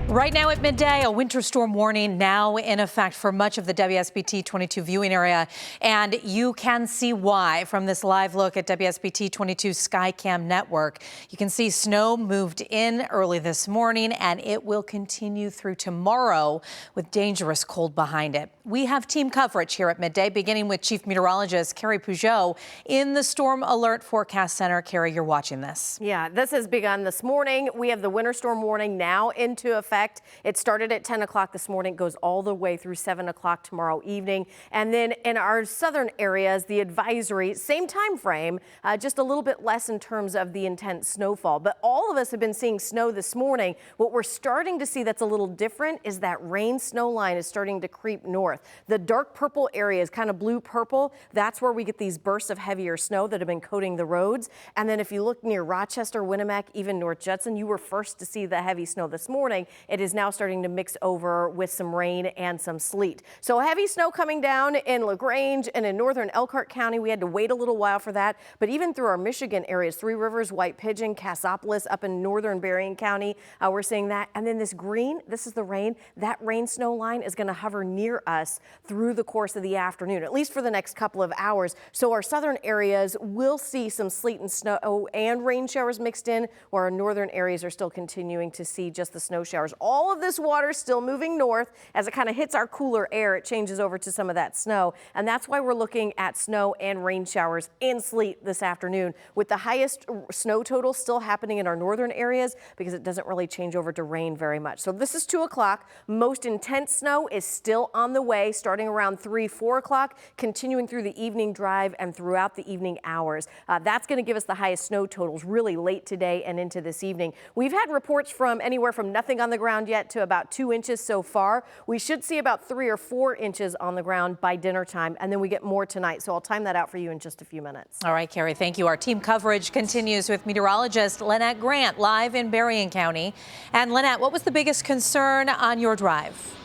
Right now at midday, a winter storm warning now in effect for much of the WSBT22 viewing area. And you can see why from this live look at WSBT22 Skycam network. You can see snow moved in early this morning, and it will continue through tomorrow with dangerous cold behind it. We have team coverage here at midday, beginning with Chief Meteorologist Carrie Peugeot in the Storm Alert Forecast Center. Carrie, you're watching this. Yeah, this has begun this morning. We have the winter storm warning now into effect. It started at 10 o'clock this morning, goes all the way through 7 o'clock tomorrow evening. And then in our southern areas, the advisory, same time frame, just a little bit less in terms of the intense snowfall. But all of us have been seeing snow this morning. What we're starting to see that's a little different is that rain snow line is starting to creep north. The dark purple areas, kind of blue purple, that's where we get these bursts of heavier snow that have been coating the roads. And then if you look near Rochester, Winnemac, even North Judson, you were first to see the heavy snow this morning. It is now starting to mix over with some rain and some sleet. So heavy snow coming down in LaGrange and in northern Elkhart County. We had to wait a little while for that. But even through our Michigan areas, Three Rivers, White Pigeon, Cassopolis up in northern Berrien County, we're seeing that. And then this green, this is the rain. That rain snow line is going to hover near us through the course of the afternoon, at least for the next couple of hours. So our southern areas will see some sleet and snow and rain showers mixed in, where our northern areas are still continuing to see just the snow showers. All of this water still moving north. As it kind of hits our cooler air, it changes over to some of that snow. And that's why we're looking at snow and rain showers and sleet this afternoon, with the highest snow total still happening in our northern areas because it doesn't really change over to rain very much. So this is 2 o'clock. Most intense snow is still on the way, starting around 3, 4 o'clock, continuing through the evening drive and throughout the evening hours. That's going to give us the highest snow totals really late today and into this evening. We've had reports from anywhere from nothing on the ground yet to about 2 inches so far. We should see about 3 or 4 inches on the ground by dinner time, and then we get more tonight. So I'll time that out for you in just a few minutes. All right, Carrie, thank you. Our team coverage continues with meteorologist Lynette Grant live in Berrien County. And Lynette, what was the biggest concern on your drive?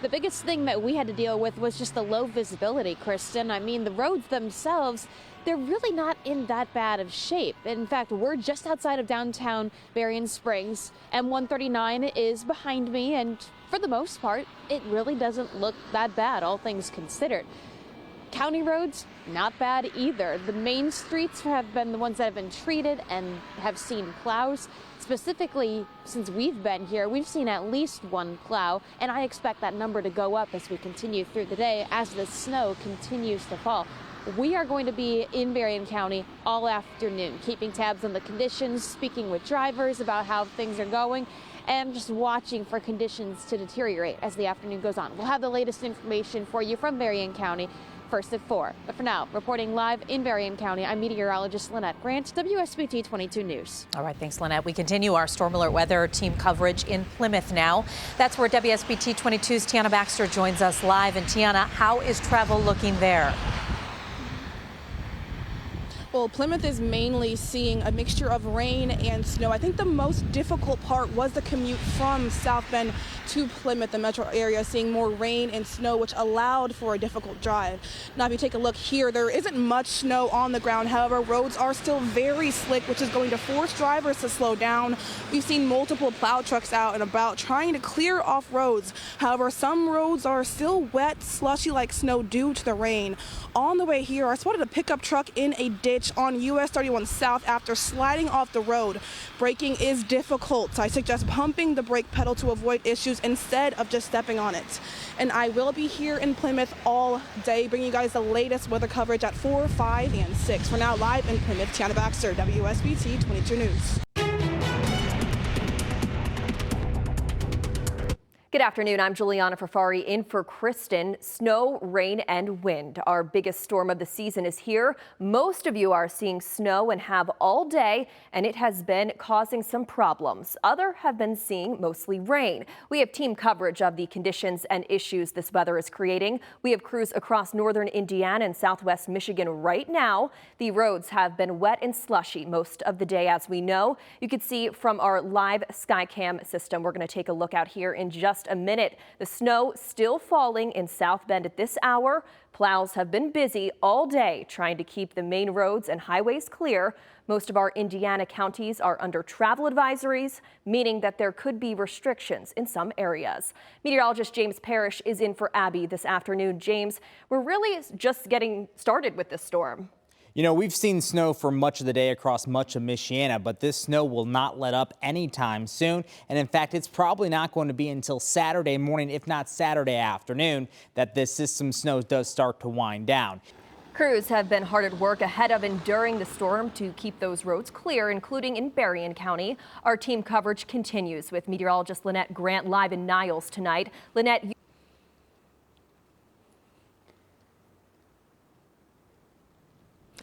The biggest thing that we had to deal with was just the low visibility, Kristen. I mean, the roads themselves, they're really not in that bad of shape. In fact, we're just outside of downtown Berrien Springs. M139 is behind me, and for the most part, it really doesn't look that bad, all things considered. County roads, not bad either. The main streets have been the ones that have been treated and have seen plows. Specifically, since we've been here, we've seen at least 1 plow, and I expect that number to go up as we continue through the day as the snow continues to fall. We are going to be in Berrien County all afternoon, keeping tabs on the conditions, speaking with drivers about how things are going, and just watching for conditions to deteriorate as the afternoon goes on. We'll have the latest information for you from Berrien County first at 4. But for now, reporting live in Berrien County, I'm meteorologist Lynette Grant, WSBT22 News. All right, thanks, Lynette. We continue our Storm Alert weather team coverage in Plymouth now. That's where WSBT22's Tiana Baxter joins us live. And Tiana, how is travel looking there? Well, Plymouth is mainly seeing a mixture of rain and snow. I think the most difficult part was the commute from South Bend to Plymouth, the metro area, seeing more rain and snow, which allowed for a difficult drive. Now, if you take a look here, there isn't much snow on the ground. However, roads are still very slick, which is going to force drivers to slow down. We've seen multiple plow trucks out and about trying to clear off roads. However, some roads are still wet, slushy like snow due to the rain. On the way here, I spotted a pickup truck in a ditch on US 31 South after sliding off the road. Braking is difficult, so I suggest pumping the brake pedal to avoid issues instead of just stepping on it. And I will be here in Plymouth all day, bringing you guys the latest weather coverage at 4, 5, and 6. For now, live in Plymouth, Tiana Baxter, WSBT 22 News. Good afternoon. I'm Juliana Ferfari in for Kristen. Snow, rain, and wind. Our biggest storm of the season is here. Most of you are seeing snow and have all day, and it has been causing some problems. Others have been seeing mostly rain. We have team coverage of the conditions and issues this weather is creating. We have crews across northern Indiana and southwest Michigan right now. The roads have been wet and slushy most of the day, as we know. You can see from our live Skycam system. We're going to take a look out here in just just a minute. The snow still falling in South Bend at this hour. Plows have been busy all day trying to keep the main roads and highways clear. Most of our Indiana counties are under travel advisories, meaning that there could be restrictions in some areas. Meteorologist James Parrish is in for Abby this afternoon. James, we're really just getting started with this storm. You know, we've seen snow for much of the day across much of Michiana, but this snow will not let up anytime soon. And in fact, it's probably not going to be until Saturday morning, if not Saturday afternoon, that this system snow does start to wind down. Crews have been hard at work ahead of and during the storm to keep those roads clear, including in Berrien County. Our team coverage continues with meteorologist Lynette Grant live in Niles tonight. Lynette,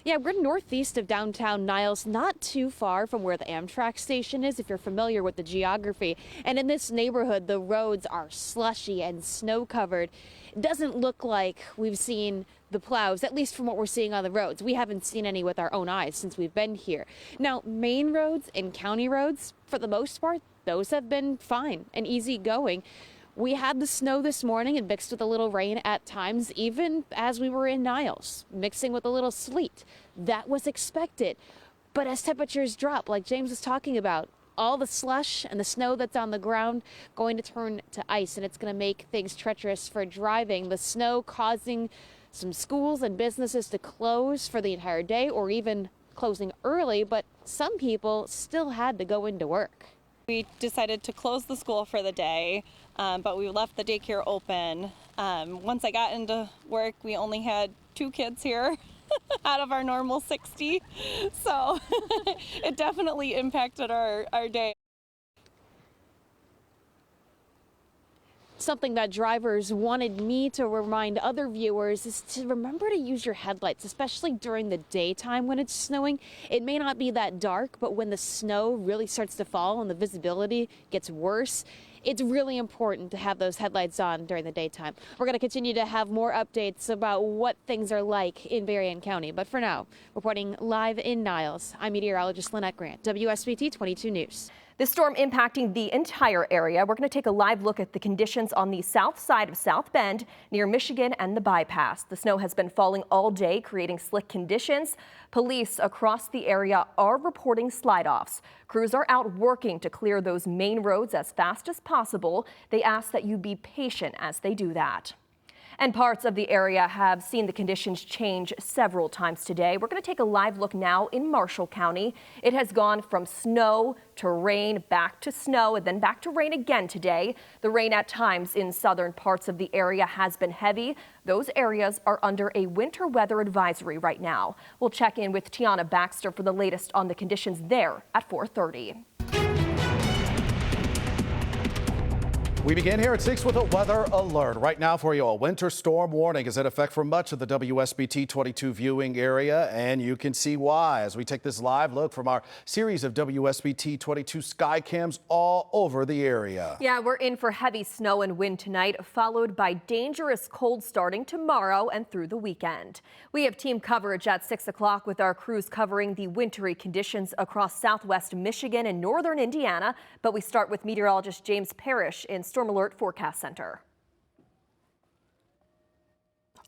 Yeah, we're northeast of downtown Niles, not too far from where the Amtrak station is, if you're familiar with the geography. And in this neighborhood, the roads are slushy and snow covered. It doesn't look like we've seen the plows, at least from what we're seeing on the roads. We haven't seen any with our own eyes since we've been here. Now, main roads and county roads, for the most part, those have been fine and easy going. We had the snow this morning and mixed with a little rain at times, even as we were in Niles, mixing with a little sleet. That was expected. But as temperatures drop, like James was talking about, all the slush and the snow that's on the ground going to turn to ice, and it's going to make things treacherous for driving. The snow causing some schools and businesses to close for the entire day or even closing early, but some people still had to go into work. We decided to close the school for the day, but we left the daycare open. Once I got into work, we only had 2 kids here out of our normal 60, so it definitely impacted our day. Something that drivers wanted me to remind other viewers is to remember to use your headlights, especially during the daytime when it's snowing. It may not be that dark, but when the snow really starts to fall and the visibility gets worse, it's really important to have those headlights on during the daytime. We're going to continue to have more updates about what things are like in Berrien County. But for now, reporting live in Niles, I'm meteorologist Lynette Grant, WSBT 22 News. the storm impacting the entire area. We're going to take a live look at the conditions on the south side of South Bend near Michigan and the bypass. The snow has been falling all day, creating slick conditions. Police across the area are reporting slide-offs. Crews are out working to clear those main roads as fast as possible. They ask that you be patient as they do that. And parts of the area have seen the conditions change several times today. We're going to take a live look now in Marshall County. It has gone from snow to rain, back to snow, and then back to rain again today. The rain at times in southern parts of the area has been heavy. Those areas are under a winter weather advisory right now. We'll check in with Tiana Baxter for the latest on the conditions there at 4:30. We begin here at 6 with a weather alert. Right now for you, a winter storm warning is in effect for much of the WSBT22 viewing area, and you can see why as we take this live look from our series of WSBT22 sky cams all over the area. Yeah, we're in for heavy snow and wind tonight, followed by dangerous cold starting tomorrow and through the weekend. We have team coverage at 6 o'clock with our crews covering the wintry conditions across southwest Michigan and northern Indiana. But we start with meteorologist James Parrish in Storm Alert Forecast Center.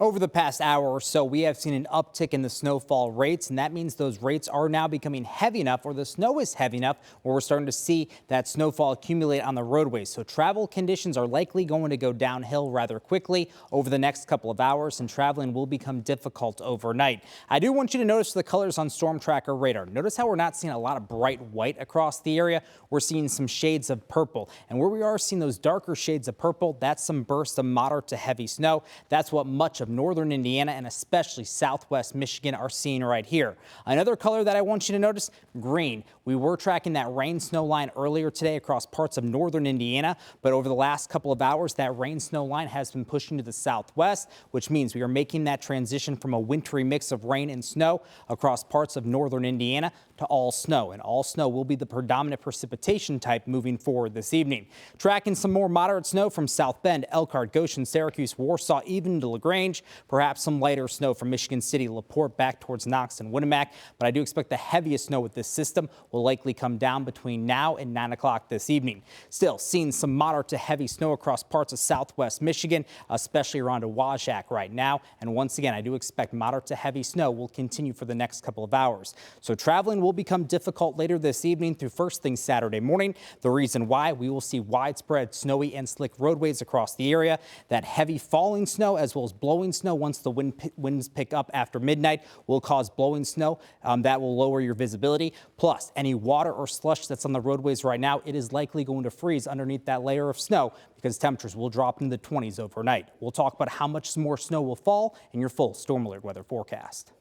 Over the past hour or so, we have seen an uptick in the snowfall rates, and that means those rates are now becoming heavy enough, or the snow is heavy enough, where we're starting to see that snowfall accumulate on the roadways. So travel conditions are likely going to go downhill rather quickly over the next couple of hours, and traveling will become difficult overnight. I do want you to notice the colors on Storm Tracker radar. Notice how we're not seeing a lot of bright white across the area. We're seeing some shades of purple, and where we are seeing those darker shades of purple, that's some bursts of moderate to heavy snow. That's what much of northern Indiana and especially southwest Michigan are seeing right here. Another color that I want you to notice, green. We were tracking that rain snow line earlier today across parts of northern Indiana, but over the last couple of hours, that rain snow line has been pushing to the southwest, which means we are making that transition from a wintry mix of rain and snow across parts of northern Indiana to all snow, and all snow will be the predominant precipitation type moving forward this evening. Tracking some more moderate snow from South Bend, Elkhart, Goshen, Syracuse, Warsaw, even to LaGrange. Perhaps some lighter snow from Michigan City, LaPorte, back towards Knox and Winnemac. But I do expect the heaviest snow with this system will likely come down between now and 9 o'clock this evening. Still seeing some moderate to heavy snow across parts of southwest Michigan, especially around Owashack right now. And once again, I do expect moderate to heavy snow will continue for the next couple of hours. So traveling will become difficult later this evening through first thing Saturday morning. The reason why: we will see widespread snowy and slick roadways across the area. That heavy falling snow as well as blowing snow once the winds pick up after midnight will cause blowing snow that will lower your visibility. Plus, any water or slush that's on the roadways right now, it is likely going to freeze underneath that layer of snow because temperatures will drop into the 20s overnight. We'll talk about how much more snow will fall in your full storm alert weather forecast.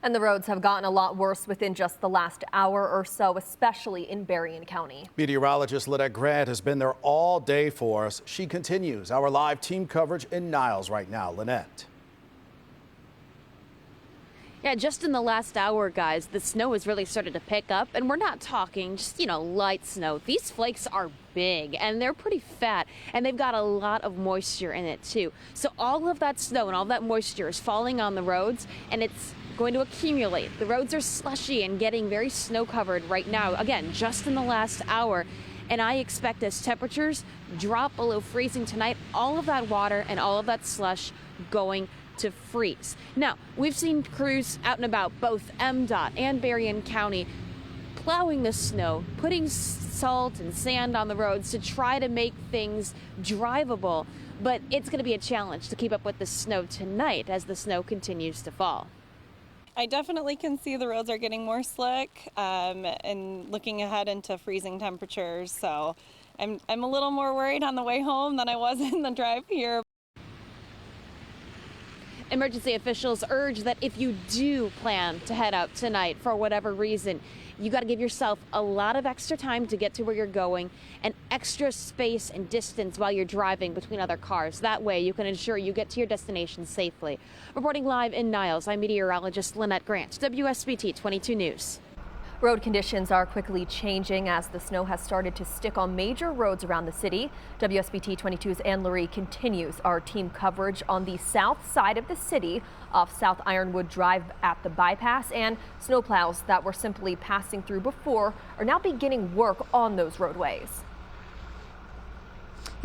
And the roads have gotten a lot worse within just the last hour or so, especially in Berrien County. Meteorologist Lynette Grant has been there all day for us. She continues our live team coverage in Niles right now. Lynette. Yeah, just in the last hour, guys, the snow has really started to pick up, and we're not talking just, light snow. These flakes are big and they're pretty fat, and they've got a lot of moisture in it too. So all of that snow and all that moisture is falling on the roads, and it's going to accumulate. The roads are slushy and getting very snow covered right now, again, just in the last hour. And I expect as temperatures drop below freezing tonight, all of that water and all of that slush going to freeze. Now, we've seen crews out and about, both MDOT and Berrien County, plowing the snow, putting salt and sand on the roads to try to make things drivable. But it's going to be a challenge to keep up with the snow tonight as the snow continues to fall. I definitely can see the roads are getting more slick and looking ahead into freezing temperatures. So I'm a little more worried on the way home than I was in the drive here. Emergency officials urge that if you do plan to head out tonight for whatever reason, you got to give yourself a lot of extra time to get to where you're going and extra space and distance while you're driving between other cars. That way you can ensure you get to your destination safely. Reporting live in Niles, I'm meteorologist Lynette Grant, WSBT 22 News. Road conditions are quickly changing as the snow has started to stick on major roads around the city. WSBT 22's Ann Lurie continues our team coverage on the south side of the city off South Ironwood Drive at the bypass, and snowplows that were simply passing through before are now beginning work on those roadways.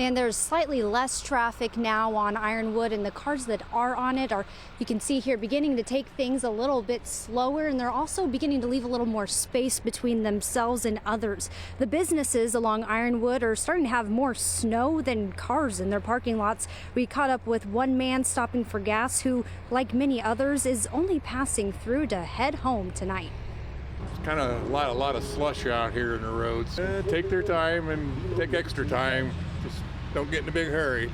And there's slightly less traffic now on Ironwood, and the cars that are on it are, you can see here, beginning to take things a little bit slower, and they're also beginning to leave a little more space between themselves and others. The businesses along Ironwood are starting to have more snow than cars in their parking lots. We caught up with one man stopping for gas who, like many others, is only passing through to head home tonight. It's kind of a lot of slush out here in the roads. Take their time and take extra time. Just don't get in a big hurry.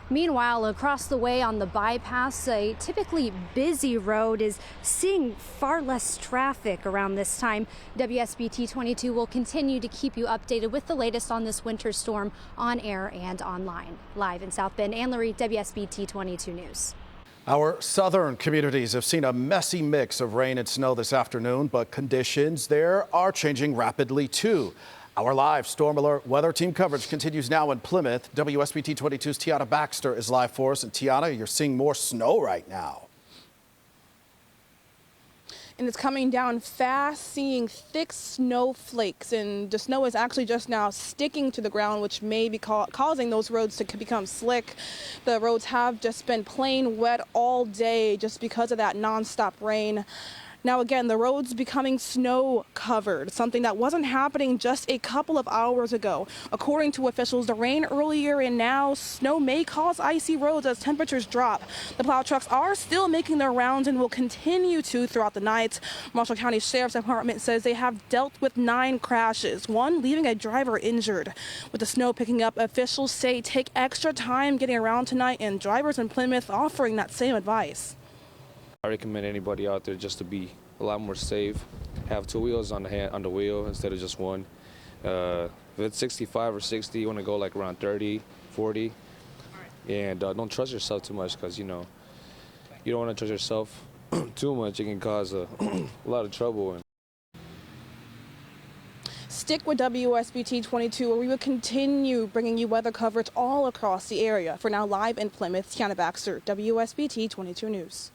Meanwhile, across the way on the bypass, a typically busy road is seeing far less traffic around this time. WSBT 22 will continue to keep you updated with the latest on this winter storm on air and online. Live in South Bend, Ann Lurie, WSBT 22 News. Our southern communities have seen a messy mix of rain and snow this afternoon, but conditions there are changing rapidly too. Our live Storm Alert weather team coverage continues now in Plymouth. WSBT 22's Tiana Baxter is live for us. And Tiana, you're seeing more snow right now. And it's coming down fast, seeing thick snowflakes, and the snow is actually just now sticking to the ground, which may be causing those roads to become slick. The roads have just been plain wet all day just because of that nonstop rain. Now again, the roads becoming snow covered, something that wasn't happening just a couple of hours ago. According to officials, the rain earlier and now snow may cause icy roads as temperatures drop. The plow trucks are still making their rounds and will continue to throughout the night. Marshall County Sheriff's Department says they have dealt with 9 crashes, one leaving a driver injured. With the snow picking up, officials say take extra time getting around tonight, and drivers in Plymouth offering that same advice. I recommend anybody out there just to be a lot more safe, have 2 wheels on the wheel instead of just one. If it's 65 or 60, you want to go like around 30, 40, and don't trust yourself too much, because you don't want to trust yourself too much, it can cause a lot of trouble. Stick with WSBT22, where we will continue bringing you weather coverage all across the area. For now, live in Plymouth, Tiana Baxter, WSBT22 News.